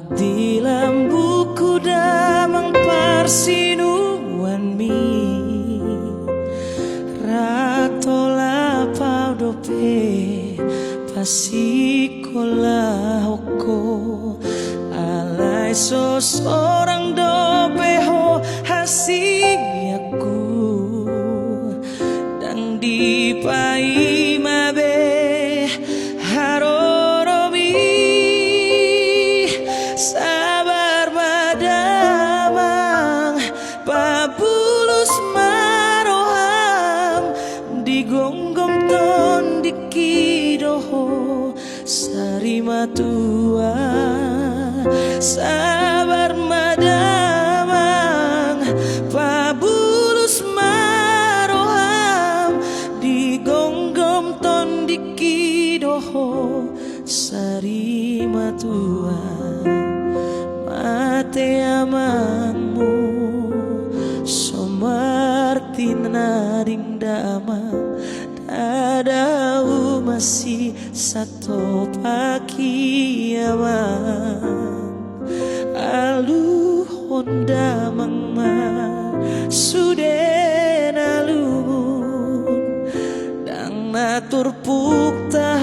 di lambuku damang parsinuan mi ratola pau dope pasikola hoko alai seorang dope ho hasiaku dang dipai mabe harorobi sabar madamang pabulus maroham digonggong ton dikidoho sarima tua sabar madamang pabulus maroham digonggong ton dikidoho sarima tua mate amangmu somarti naring damang dadau masih satu pagi amang alu honda mangma suden alun dang natur pukta